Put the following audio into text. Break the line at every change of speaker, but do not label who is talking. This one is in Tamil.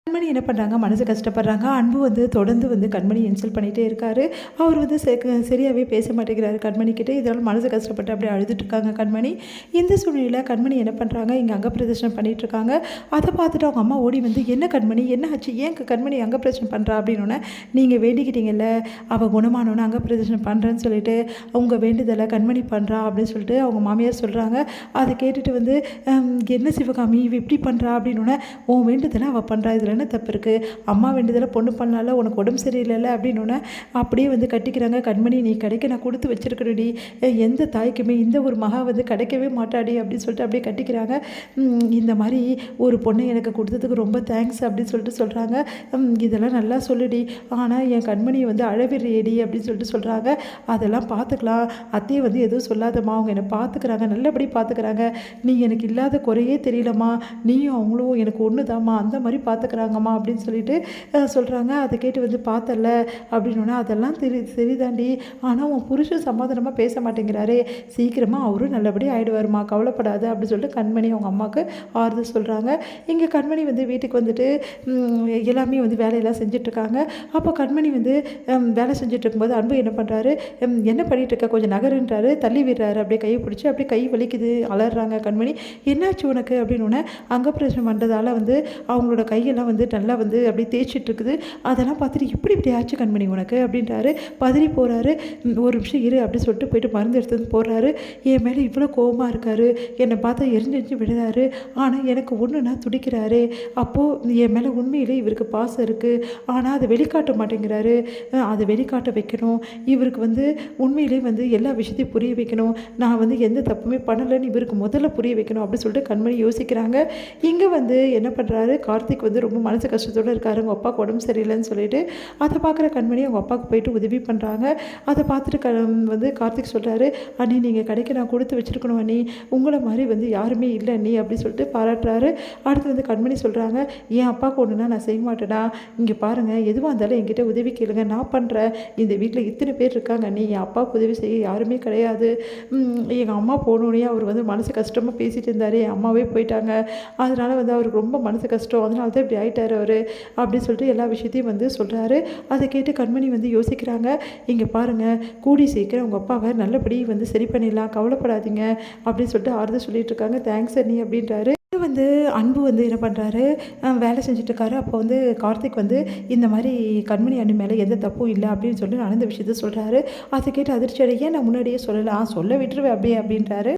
கண்மணி என்ன பண்ணுறாங்க, மனசு கஷ்டப்படுறாங்க. அன்பு வந்து தொடர்ந்து வந்து கண்மணி இன்சல்ட் பண்ணிகிட்டே இருக்காரு. அவர் வந்து சரியாகவே பேச மாட்டேங்கிறாரு கண்மணிக்கிட்ட. இதனால் மனசு கஷ்டப்பட்டு அப்படியே அழுதுட்டுருக்காங்க கண்மணி. இந்த சூழ்நிலையில் கண்மணி என்ன பண்ணுறாங்க, இங்கே அங்க பிரதர்ஷனம் பண்ணிகிட்ருக்காங்க. அதை பார்த்துட்டு அவங்க அம்மா ஓடி வந்து, என்ன கண்மணி என்ன ஆச்சு, ஏன் கண்மணி அங்க பிரதர்ஷனம் பண்ணுறா அப்படின்னோடனே, நீங்கள் வேண்டிக்கிட்டீங்கல்ல அவள் குணமானோன்னு அங்க பிரதர்ஷனம் பண்ணுறேன்னு சொல்லிட்டு உங்கள் வேண்டுதலை கண்மணி பண்ணுறா அப்படின்னு சொல்லிட்டு அவங்க மாமியார் சொல்கிறாங்க. அதை கேட்டுட்டு வந்து என்ன சிவகாமி இவ இப்படி பண்ணுறா அப்படின்னோடனே, உன் வேண்டுதலை அவள் பண்ணுறா, இதில் என்ன தப்பு இருக்குது, அம்மா வேண்டியதில் பொண்ணு பண்ணலால, உனக்கு உடம்பு சரியில்லைல்ல அப்படின்னோடனே அப்படியே வந்து கட்டிக்கிறாங்க. கண்மணி நீ கிடைக்க நான் கொடுத்து வச்சிருக்கிறடி, எந்த தாய்க்குமே இந்த ஒரு மகா வந்து கிடைக்கவே மாட்டாடி அப்படின்னு சொல்லிட்டு அப்படியே கட்டிக்கிறாங்க. இந்த மாதிரி ஒரு பொண்ணை எனக்கு கொடுத்ததுக்கு ரொம்ப தேங்க்ஸ் அப்படின்னு சொல்லிட்டு சொல்கிறாங்க. இதெல்லாம் நல்லா சொல்லுடி, ஆனால் என் கண்மணியை வந்து அழவிடுறியடி அப்படின்னு சொல்லிட்டு சொல்கிறாங்க. அதெல்லாம் பார்த்துக்கலாம், அத்தையை வந்து எதுவும் சொல்லாதம்மா, அவங்க என்னை பார்த்துக்கிறாங்க, நல்லபடி பார்த்துக்கிறாங்க, நீ எனக்கு இல்லாத குறையே தெரியலம்மா, நீயும் அவங்களும் எனக்கு ஒன்று தாம்மா, அந்த மாதிரி பார்த்துக்கிறாங்கம்மா அப்படின்னு சொல்லிட்டு சொல்கிறாங்க. அதை கேட்டு வந்து பார்த்தல அப்படின்னோடனே, அதெல்லாம் சரிதாண்டி, ஆனால் உன் புருஷன் சமாதானமாக பேச மாட்டேங்கிறாரே, சீக்கிரமாக அவரும் நல்லபடியாக ஆகிடுவாருமா, கவலைப்படாது அப்படின்னு சொல்லிட்டு கண்மணி அவங்க அம்மாவுக்கு ஆறுதல் சொல்கிறாங்க. இங்கே கண்மணி வந்து வீட்டுக்கு வந்துட்டு எல்லாமே வந்து வேலையெல்லாம் செஞ்சிட்ருக்காங்க. அப்போ கண்மணி வந்து வேலை செஞ்சுட்டு இருக்கும்போது அன்பு என்ன பண்ணுறாரு, என்ன பண்ணிகிட்டு இருக்க, கொஞ்சம் நகருன்றாரு, தள்ளி விடுறாரு, அப்படியே கையை பிடிச்சி அப்படியே கை வலிக்குது, அலறாங்க கண்மணி. என்னாச்சு உனக்கு அப்படின்னோடனே, அங்கப்பிரவேசம் பண்ணுறதால வந்து அவங்களோட கையெல்லாம் வந்து நல்லா வந்து அப்படியே தேய்ச்சிட்டு இருக்குது, அதெல்லாம் பார்த்துட்டு இப்படி ஆச்சு கண்மணி உனக்கு அப்படின்றாரு. பதறி போகிறாரு. ஒரு நிமிஷம் இரு அப்படின்னு சொல்லிட்டு போயிட்டு மருந்து எடுத்து வந்து போடுறாரு. என் மேலே இவ்வளோ கோபமாக இருக்காரு, என்னை பார்த்தா எரிஞ்சு விடுறாரு, ஆனால் எனக்கு ஒன்றுனா துடிக்கிறாரு. அப்போது என் மேலே உண்மையிலே இவருக்கு பாசம் இருக்குது, ஆனால் அதை வெளிக்காட்ட மாட்டேங்கிறாரு, அதை வெளிக்காட்ட வைக்கணும், இவருக்கு வந்து உண்மையிலே வந்து எல்லா விஷயத்தையும் புரிய வைக்கணும், நான் வந்து எந்த தப்புமே பண்ணலைன்னு இவருக்கு முதல்ல புரிய வைக்கணும் அப்படின்னு சொல்லிட்டு கண்மணி யோசிக்கிறாங்க. இங்கே வந்து என்ன பண்ணுறாரு, கார்த்திக் வந்து ரொம்ப மனசு கஷ்டத்தோடு இருக்காரு, அவங்க அப்பாவுக்கு உடம்பு சரியில்லைன்னு சொல்லிட்டு. அதை பார்க்குற கண்மணி அவங்க அப்பாவுக்கு போயிட்டு உதவி பண்ணுறாங்க. அதை பார்த்துட்டு வந்து கார்த்திக் சொல்கிறாரு, அண்ணி நீங்கள் கடைக்கு நான் கொடுத்து வச்சுருக்கணும் அண்ணி, உங்களை மாதிரி வந்து யாருமே இல்லை அண்ணி அப்படின்னு சொல்லிட்டு பாராட்டுறாரு. அடுத்து வந்து கண்மணி சொல்கிறாங்க, என் அப்பாவுக்கு ஒன்றுனா நான் செய்ய மாட்டேனா, இங்கே பாருங்கள் எதுவாக இருந்தாலும் என்கிட்ட உதவி கேளுங்க, நான் பண்ணுறேன், இந்த வீட்டில் இத்தனை பேர் இருக்காங்க அண்ணி, என் அப்பாவுக்கு உதவி செய்ய யாருமே கிடையாது, எங்கள் அம்மா போனோடனே அவர் வந்து மனசு கஷ்டமாக பேசிகிட்டு இருந்தார், என் அம்மாவே போயிட்டாங்க, அதனால் வந்து அவருக்கு ரொம்ப மனசு கஷ்டம், அதனால தான் இப்படி ஆகிட்டார் அவர் அப்படின்னு சொல்லிட்டு எல்லா விஷயத்தையும் வந்து சொல்கிறாரு. அதை கேட்டு கண்மணி வந்து யோசிக்கிறாங்க. இங்கே பாருங்கள், கூடி சீக்கிரம் உங்கள் அப்பாவை நல்லபடி வந்து சரி பண்ணிடலாம், கவலைப்படாதீங்க அப்படின்னு சொல்லிட்டு ஆறுதல் சொல்லிட்டு இருக்காங்க. தேங்க்ஸ் அண்ணி அப்படின்றாரு. வந்து அன்பு வந்து என்ன பண்ணுறாரு, வேலை செஞ்சுட்ருக்காரு. அப்போ வந்து கார்த்திக் வந்து இந்த மாதிரி கண்மணி அண்ணி மேலே எந்த தப்பும் இல்லை அப்படின்னு சொல்லி நடந்த விஷயத்த சொல்கிறாரு. அதை கேட்டு அதிர்ச்சி அடைய, நான் முன்னாடியே சொல்லலாம், சொல்ல விட்டுருவேன் அப்படியே அப்படின்றாரு.